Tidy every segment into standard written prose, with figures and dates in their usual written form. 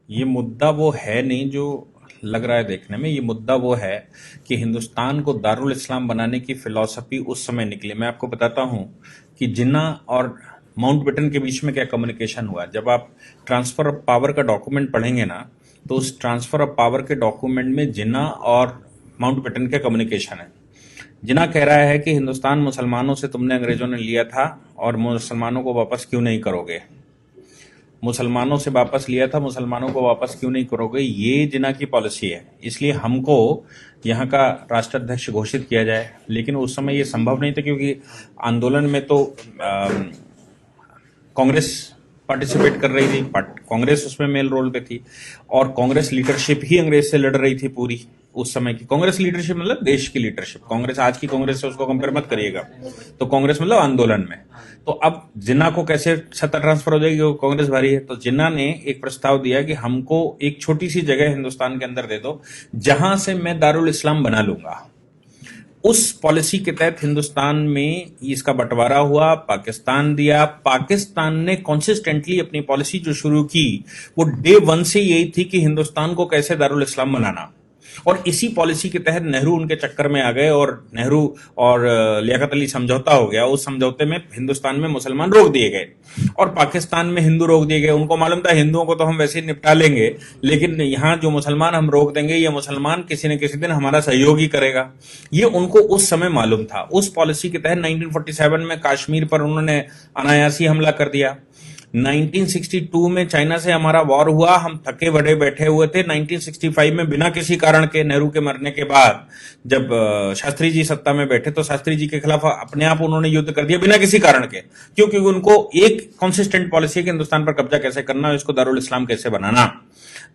ये मुद्दा वो है नहीं जो लग रहा है देखने में। ये मुद्दा वो है कि हिंदुस्तान को दारुल इस्लाम बनाने की फिलॉसफी उस समय निकली। मैं आपको बताता हूं कि जिन्ना और माउंटबेटन के बीच में क्या कम्युनिकेशन हुआ। जब आप ट्रांसफर ऑफ पावर का डॉक्यूमेंट पढ़ेंगे ना, तो उस ट्रांसफर ऑफ पावर के डॉक्यूमेंट में जिन्ना और माउंटबेटन का कम्युनिकेशन है। जिन्ना कह रहा है कि हिंदुस्तान मुसलमानों से तुमने अंग्रेजों ने लिया था और मुसलमानों को वापस क्यों नहीं करोगे। मुसलमानों से वापस लिया था, मुसलमानों को वापस क्यों नहीं करोगे, ये जिन्ना की पॉलिसी है। इसलिए हमको यहाँ का राष्ट्राध्यक्ष घोषित किया जाए। लेकिन उस समय ये संभव नहीं था क्योंकि आंदोलन में तो कांग्रेस पार्टिसिपेट कर रही थी, कांग्रेस उसमें मेल रोल पे थी और कांग्रेस लीडरशिप ही अंग्रेज से लड़ रही थी। पूरी उस समय की कांग्रेस लीडरशिप मतलब देश की लीडरशिप। कांग्रेस आज की कांग्रेस से उसको कंपेयर मत करिएगा। तो कांग्रेस मतलब आंदोलन में। तो अब जिन्ना को कैसे सत्ता ट्रांसफर हो जाएगी, वो कांग्रेस भारी है। तो जिन्ना ने एक प्रस्ताव दिया कि हमको एक छोटी सी जगह हिंदुस्तान के अंदर दे दो जहां से मैं दारुल इस्लाम बना लूंगा। उस पॉलिसी के तहत हिंदुस्तान में इसका बंटवारा हुआ, पाकिस्तान दिया। पाकिस्तान ने कॉन्सिस्टेंटली अपनी पॉलिसी जो शुरू की वो डे वन से यही थी कि हिंदुस्तान को कैसे दारुल इस्लाम बनाना। और इसी पॉलिसी के तहत नेहरू उनके चक्कर में आ गए और नेहरू और लियाकत अली समझौता हो गया। उस समझौते में हिंदुस्तान में मुसलमान रोक दिए गए और पाकिस्तान में हिंदू रोक दिए गए। उनको मालूम था हिंदुओं को तो हम वैसे ही निपटा लेंगे, लेकिन यहाँ जो मुसलमान हम रोक देंगे, ये मुसलमान किसी न किसी दिन हमारा सहयोग ही करेगा। ये उनको उस समय मालूम था। उस पॉलिसी के तहत 1947 में कश्मीर पर उन्होंने अनायासी हमला कर दिया। 1962 में चाइना से हमारा वॉर हुआ, हम थके बड़े बैठे हुए थे। 1965 में बिना किसी कारण के, नेहरू के मरने के बाद जब शास्त्री जी सत्ता में बैठे, तो शास्त्री जी के खिलाफ अपने आप उन्होंने युद्ध कर दिया बिना किसी कारण के। क्योंकि उनको एक कॉन्सिस्टेंट पॉलिसी है कि हिंदुस्तान पर कब्जा कैसे करना है, इसको दारुल इस्लाम कैसे बनाना।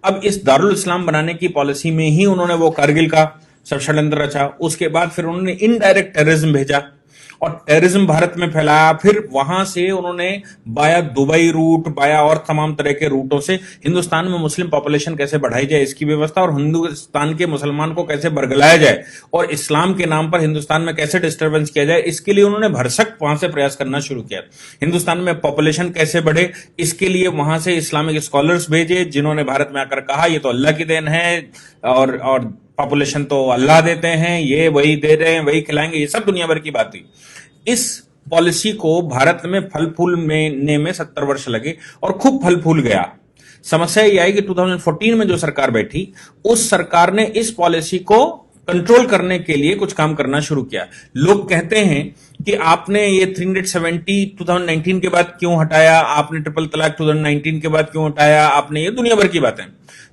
अब इस दारुल इस्लाम बनाने की पॉलिसी में ही उन्होंने वो कारगिल का सब षड्यंत्र रचा। उसके बाद फिर उन्होंने इनडायरेक्ट टेररिज्म भेजा और टेररिज्म भारत में फैलाया। फिर वहां से उन्होंने बाया दुबई रूट, बाया और तमाम तरह के रूटों से हिंदुस्तान में मुस्लिम पॉपुलेशन कैसे बढ़ाई जाए इसकी व्यवस्था, और हिंदुस्तान के मुसलमान को कैसे बरगलाया जाए और इस्लाम के नाम पर हिंदुस्तान में कैसे डिस्टर्बेंस किया जाए, इसके लिए उन्होंने भरसक वहां से प्रयास करना शुरू किया। हिंदुस्तान में पॉपुलेशन कैसे बढ़े, इसके लिए वहां से इस्लामिक स्कॉलर्स भेजे जिन्होंने भारत में आकर कहा ये तो अल्लाह की देन है और पॉपुलेशन तो अल्लाह देते हैं, ये वही दे रहे हैं, वही खिलाएंगे, ये सब दुनिया भर की बात थी। इस पॉलिसी को भारत में फल फूल में 70 वर्ष लगे और खूब फल फूल गया। समस्या ये आई कि 2014 में जो सरकार बैठी, उस सरकार ने इस पॉलिसी को कंट्रोल करने के लिए कुछ काम करना शुरू किया। लोग कहते हैं कि आपने ये 370 2019 के बाद क्यों हटाया, आपने ट्रिपल तलाक 2019 के बाद क्यों हटाया, आपने ये दुनिया भर की बातें।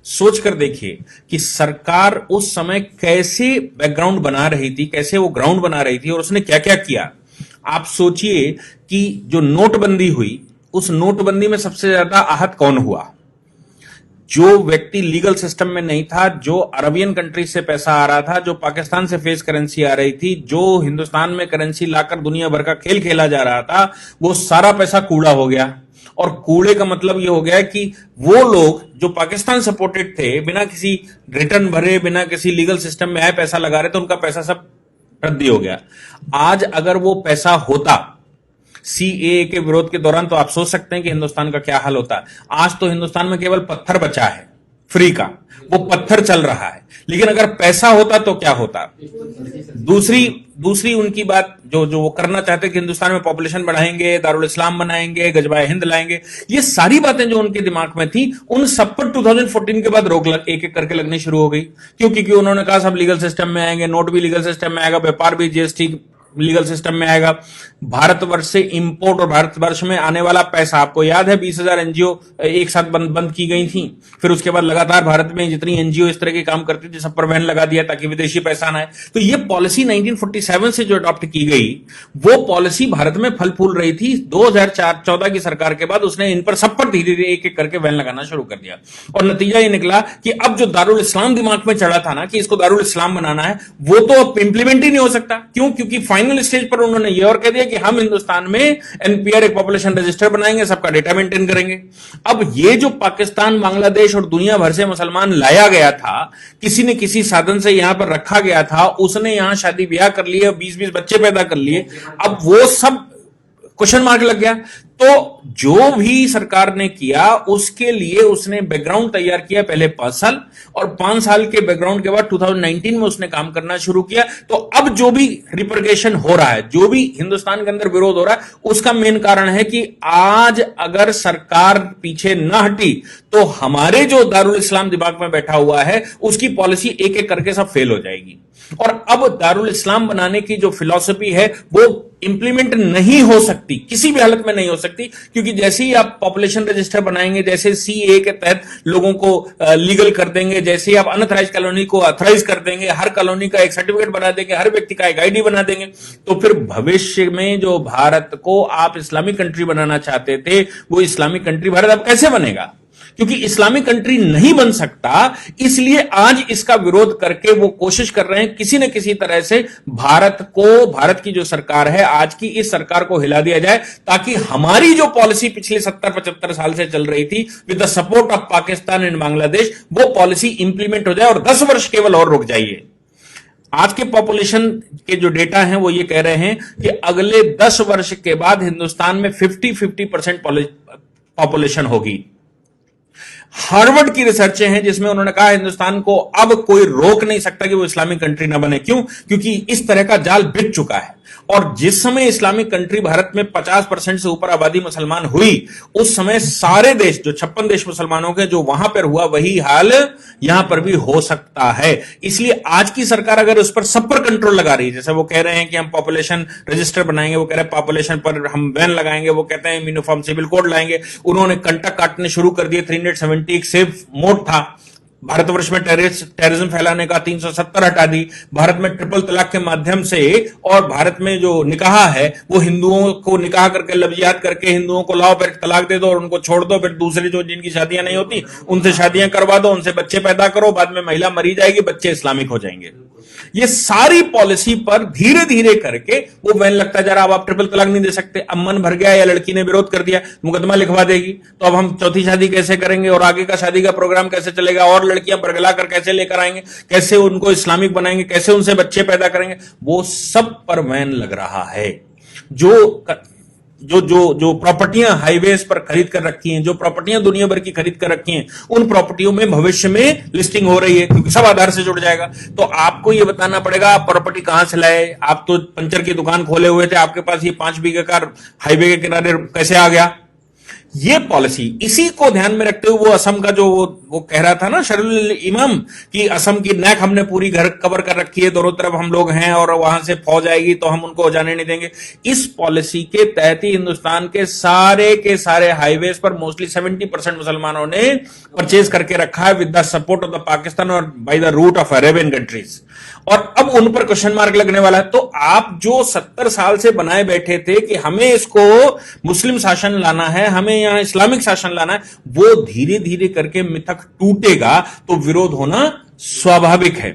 सोच कर देखिए कि सरकार उस समय कैसे बैकग्राउंड बना रही थी, कैसे वो ग्राउंड बना रही थी और उसने क्या क्या किया। आप सोचिए कि जो नोटबंदी हुई, उस नोटबंदी में सबसे ज्यादा आहत कौन हुआ? जो व्यक्ति लीगल सिस्टम में नहीं था, जो अरबियन कंट्री से पैसा आ रहा था, जो पाकिस्तान से फेस करेंसी आ रही थी, जो हिंदुस्तान में करेंसी लाकर दुनिया भर का खेल खेला जा रहा था, वो सारा पैसा कूड़ा हो गया। और कूड़े का मतलब ये हो गया कि वो लोग जो पाकिस्तान सपोर्टेड थे, बिना किसी रिटर्न भरे, बिना किसी लीगल सिस्टम में आए पैसा लगा रहे थे, उनका पैसा सब रद्दी हो गया। आज अगर वो पैसा होता सीएए के विरोध के दौरान, तो आप सोच सकते हैं कि हिंदुस्तान का क्या हाल होता। आज तो हिंदुस्तान में केवल पत्थर बचा है फ्री का, वो पत्थर चल रहा है। लेकिन अगर पैसा होता तो क्या होता? दूसरी उनकी बात जो वो करना चाहते कि हिंदुस्तान में पॉपुलेशन बढ़ाएंगे, दारुल इस्लाम बनाएंगे, गजबाए हिंद लाएंगे, ये सारी बातें जो उनके दिमाग में थी, उन सब पर 2014 के बाद रोक एक एक करके लगनी शुरू हो गई। क्योंकि उन्होंने कहा सब लीगल सिस्टम में आएंगे, नोट भी लीगल सिस्टम में आएगा, व्यापार भी जीएसटी लीगल सिस्टम में आएगा, भारतवर्ष से इंपोर्ट और भारतवर्ष में आने वाला पैसा, आपको याद है 20,000 एनजीओ एक साथ बंद की गई थी। फिर उसके बाद लगातार भारत में जितनी एनजीओ इस तरह के काम करती थी सब पर बैन लगा दिया ताकि विदेशी पैसा ना आए। तो ये पॉलिसी 1947 से जो अडॉप्ट की गई, वो पॉलिसी भारत में फल फूल रही थी। 2014 की सरकार के बाद उसने इन पर सब पर धीरे धीरे एक एक करके बैन लगाना शुरू कर दिया और नतीजा ये निकला कि अब जो दारुल इस्लाम दिमाग में चढ़ा था ना कि इसको दारुल इस्लाम बनाना है, वो तो अब इंप्लीमेंट ही नहीं हो सकता। क्यों? क्योंकि फाइनल स्टेज पर उन्होंने ये और कह दिया कि हम हिंदुस्तान में एनपीआर एक पॉपुलेशन रजिस्टर बनाएंगे, सबका डेटा मेंटेन करेंगे। अब ये जो पाकिस्तान, बांग्लादेश और दुनिया भर से मुसलमान लाया गया था, किसी न किसी साधन से यहां पर रखा गया था, उसने यहां शादी ब्याह कर लिए, 20-20 बच्चे पैदा कर लिए, अब वो सब क्वेश्चन मार्क लग गया। तो जो भी सरकार ने किया उसके लिए उसने बैकग्राउंड तैयार किया पहले 5 साल, और 5 साल के बैकग्राउंड के बाद 2019 में उसने काम करना शुरू किया। तो अब जो भी रिप्रिकेशन हो रहा है, जो भी हिंदुस्तान के अंदर विरोध हो रहा है, उसका मेन कारण है कि आज अगर सरकार पीछे न हटी तो हमारे जो दारुल इस्लाम दिमाग में बैठा हुआ है उसकी पॉलिसी एक एक करके सब फेल हो जाएगी। और अब दारुल इस्लाम बनाने की जो फिलॉसफी है वो इंप्लीमेंट नहीं हो सकती, किसी भी हालत में नहीं हो सकती, क्योंकि जैसे ही आप पॉपुलेशन रजिस्टर बनाएंगे, जैसे सीए के तहत लोगों को लीगल कर देंगे, जैसे ही आप अनऑथराइज कॉलोनी को ऑथराइज कर देंगे, हर कॉलोनी का एक सर्टिफिकेट बना देंगे, हर व्यक्ति का एक आईडी बना देंगे, तो फिर भविष्य में जो भारत को आप इस्लामिक कंट्री बनाना चाहते थे वो इस्लामिक कंट्री भारत अब कैसे बनेगा? क्योंकि इस्लामिक कंट्री नहीं बन सकता, इसलिए आज इसका विरोध करके वो कोशिश कर रहे हैं किसी न किसी तरह से भारत की जो सरकार है, आज की इस सरकार को हिला दिया जाए, ताकि हमारी जो पॉलिसी पिछले 70-75 साल से चल रही थी with the support of Pakistan and Bangladesh, वो पॉलिसी इंप्लीमेंट हो जाए और 10 वर्ष केवल और रुक जाइए। आज के पॉपुलेशन के जो डेटा हैं वो ये कह रहे हैं कि अगले 10 वर्ष के बाद हिंदुस्तान में 50% पॉपुलेशन होगी। हार्वर्ड की रिसर्चें हैं जिसमें उन्होंने कहा हिंदुस्तान को अब कोई रोक नहीं सकता कि वो इस्लामिक कंट्री ना बने। क्यों? क्योंकि इस तरह का जाल बिक चुका है। और जिस समय इस्लामिक कंट्री भारत में 50% से ऊपर आबादी मुसलमान हुई, उस समय सारे देश जो 56 देश मुसलमानों के जो वहां पर हुआ, वही हाल यहां पर भी हो सकता है। इसलिए आज की सरकार अगर उस पर सब पर कंट्रोल लगा रही है, जैसे वो कह रहे हैं कि हम पॉपुलेशन रजिस्टर बनाएंगे, वो कह रहे हैं पॉपुलेशन पर हम बैन लगाएंगे, वो कहते हैं यूनिफॉर्म सिविल कोड लाएंगे, उन्होंने कंटक काटने शुरू कर दिए। 370 एक सेफ मोड था भारतवर्ष में टेररिज्म फैलाने का, 370 हटा दी। भारत में ट्रिपल तलाक के माध्यम से, और भारत में जो निकाह है वो हिंदुओं को निकाह करके लफ्जियात करके हिंदुओं को लाओ, फिर तलाक दे दो और उनको छोड़ दो, फिर दूसरी जो जिनकी शादियां नहीं होती उनसे शादियां करवा दो, उनसे बच्चे पैदा करो, बाद में महिला मरी जाएगी, बच्चे इस्लामिक हो जाएंगे। ये सारी पॉलिसी पर धीरे धीरे करके वो बैन लगता जा रहा। अब आप ट्रिपल तलाक नहीं दे सकते, अब मन भर गया या लड़की ने विरोध कर दिया, मुकदमा लिखवा देगी, तो अब हम चौथी शादी कैसे करेंगे और आगे का शादी का प्रोग्राम कैसे चलेगा, और लड़कियां बरगला कर कैसे लेकर आएंगे, कैसे उनको इस्लामिक बनाएंगे, कैसे उनसे बच्चे पैदा करेंगे, वो सब पर बैन लग रहा है। जो प्रॉपर्टियां हाईवेज पर खरीद कर रखी हैं, जो प्रॉपर्टियां दुनिया भर की खरीद कर रखी हैं, उन प्रॉपर्टियों में भविष्य में लिस्टिंग हो रही है, क्योंकि सब आधार से जुड़ जाएगा। तो आपको यह बताना पड़ेगा आप प्रॉपर्टी कहां से लाए, आप तो पंचर की दुकान खोले हुए थे, आपके पास ये 5 बीघे का हाईवे के किनारे कैसे आ गया? ये पॉलिसी, इसी को ध्यान में रखते हुए वो असम का जो वो कह रहा था ना शरीरुल इमाम, कि असम की नैक हमने पूरी घर कवर कर रखी है, दोनों तरफ हम लोग हैं और वहां से फौज आएगी तो हम उनको जाने नहीं देंगे। इस पॉलिसी के तहत ही हिंदुस्तान के सारे हाईवेज पर मोस्टली 70% मुसलमानों ने परचेज करके रखा है with the support of the Pakistan और by the route of Arabian countries. और अब उन पर क्वेश्चन मार्क लगने वाला है। तो आप जो 70 साल से बनाए बैठे थे कि हमें इसको मुस्लिम शासन लाना है, हमें यहां इस्लामिक शासन लाना है, वो धीरे धीरे करके मिथक टूटेगा तो विरोध होना स्वाभाविक है।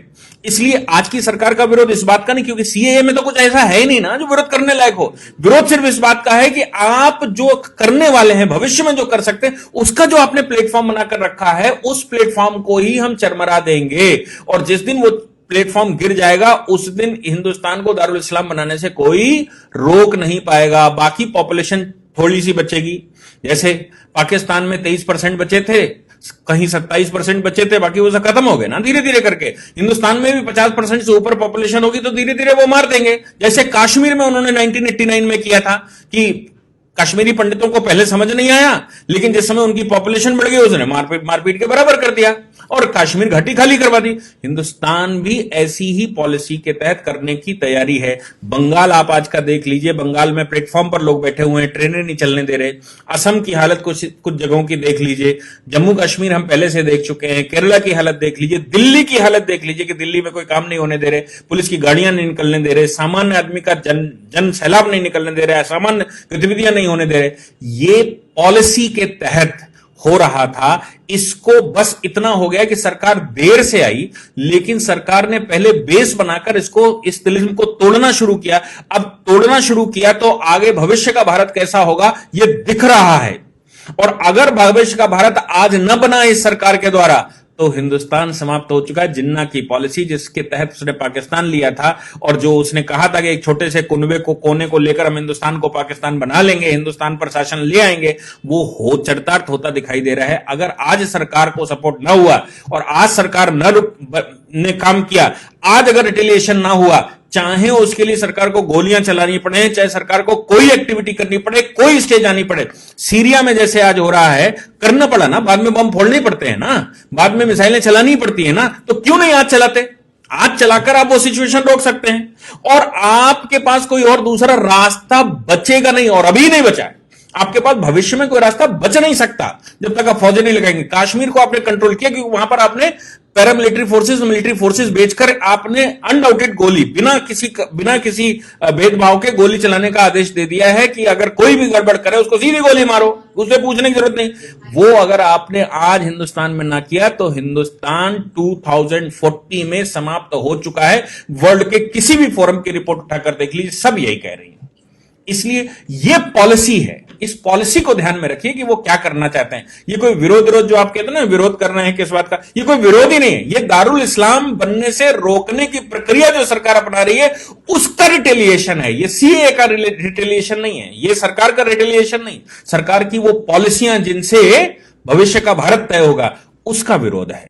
इसलिए आज की सरकार का विरोध इस बात का नहीं, क्योंकि सीएए में तो कुछ ऐसा है ही नहीं ना जो विरोध करने लायक हो। विरोध सिर्फ इस बात का है कि आप जो करने वाले हैं, भविष्य में जो कर सकते हैं, उसका जो आपने प्लेटफॉर्म बनाकर रखा है, उस प्लेटफॉर्म को ही हम चरमरा देंगे। और जिस दिन वो प्लेटफॉर्म गिर जाएगा उस दिन हिंदुस्तान को दारुल इस्लाम बनाने से कोई रोक नहीं पाएगा। बाकी पॉपुलेशन थोड़ी सी बचेगी, जैसे पाकिस्तान में 23% बचे थे, कहीं 27% बचे थे, बाकी वो सब खत्म हो गए ना धीरे धीरे करके। हिंदुस्तान में भी 50% से ऊपर पॉपुलेशन होगी तो धीरे धीरे वो मार देंगे। जैसे कश्मीर में उन्होंने 1989 में किया था कि कश्मीरी पंडितों को पहले समझ नहीं आया, लेकिन जिस समय उनकी पॉपुलेशन बढ़ गई उसने मारपीट के बराबर कर दिया और कश्मीर घाटी खाली करवा दी। हिंदुस्तान भी ऐसी ही पॉलिसी के तहत करने की तैयारी है। बंगाल आप आज का देख लीजिए, बंगाल में प्लेटफॉर्म पर लोग बैठे हुए हैं, ट्रेनें नहीं चलने दे रहे। असम की हालत कुछ जगहों की देख लीजिए, जम्मू कश्मीर हम पहले से देख चुके हैं, केरला की हालत देख लीजिए, दिल्ली की हालत देख लीजिए कि दिल्ली में कोई काम नहीं होने दे रहे, पुलिस की गाड़ियां नहीं निकलने दे रहे, सामान्य आदमी का जन सैलाब नहीं निकलने दे रहे, असामान्य गतिविधियां नहीं होने दे रहे। ये पॉलिसी के तहत हो रहा था। इसको बस इतना हो गया कि सरकार देर से आई, लेकिन सरकार ने पहले बेस बनाकर इस तिलिस्म को तोड़ना शुरू किया। अब तोड़ना शुरू किया तो आगे भविष्य का भारत कैसा होगा यह दिख रहा है। और अगर भविष्य का भारत आज न बना इस सरकार के द्वारा तो हिंदुस्तान समाप्त हो चुका है। जिन्ना की पॉलिसी जिसके तहत उसने पाकिस्तान लिया था और जो उसने कहा था कि एक छोटे से कुनबे को कोने को लेकर हम हिंदुस्तान को पाकिस्तान बना लेंगे, हिंदुस्तान पर शासन ले आएंगे, वो हो चरितार्थ होता दिखाई दे रहा है। अगर आज सरकार को सपोर्ट ना हुआ और आज सरकार ने काम किया, आज अगर रिटेलिएशन ना हुआ, चाहे उसके लिए सरकार को गोलियां चलानी पड़े, चाहे सरकार को कोई एक्टिविटी करनी पड़े, कोई स्टेज आनी पड़े, सीरिया में जैसे आज हो रहा है, करना पड़ा ना, बाद में बम फोड़ने पड़ते हैं ना, बाद में मिसाइलें चलानी पड़ती है ना, तो क्यों नहीं आज चलाते? आज चलाकर आप वो सिचुएशन रोक सकते हैं और आपके पास कोई और दूसरा रास्ता बचेगा नहीं, और अभी नहीं बचा है। आपके पास भविष्य में कोई रास्ता बच नहीं सकता जब तक आप फौजें नहीं लगाएंगे। कश्मीर को आपने कंट्रोल किया क्योंकि वहां पर आपने पैरामिलिट्री फोर्सेस, मिलिट्री फोर्सेस भेजकर आपने अनडाउटेड गोली, बिना किसी भेदभाव के गोली चलाने का आदेश दे दिया है कि अगर कोई भी गड़बड़ करे उसको सीधी गोली मारो, उससे पूछने की जरूरत नहीं। वो अगर आपने आज हिंदुस्तान में ना किया तो हिंदुस्तान 2040 में समाप्त हो चुका है। वर्ल्ड के किसी भी फोरम की रिपोर्ट उठाकर देख लीजिए, सब यही कह रही है। इसलिए यह पॉलिसी है, इस पॉलिसी को ध्यान में रखिए कि वो क्या करना चाहते हैं। ये कोई विरोध जो आप कहते हैं ना, विरोध कर रहे हैं किस बात का, ये कोई विरोध ही नहीं है। ये दारुल इस्लाम बनने से रोकने की प्रक्रिया जो सरकार अपना रही है उसका रिटेलिएशन है। ये सीए का रिटेलिएशन नहीं है, ये सरकार का रिटेलिएशन नहीं, सरकार की वो पॉलिसियां जिनसे भविष्य का भारत तय होगा उसका विरोध है।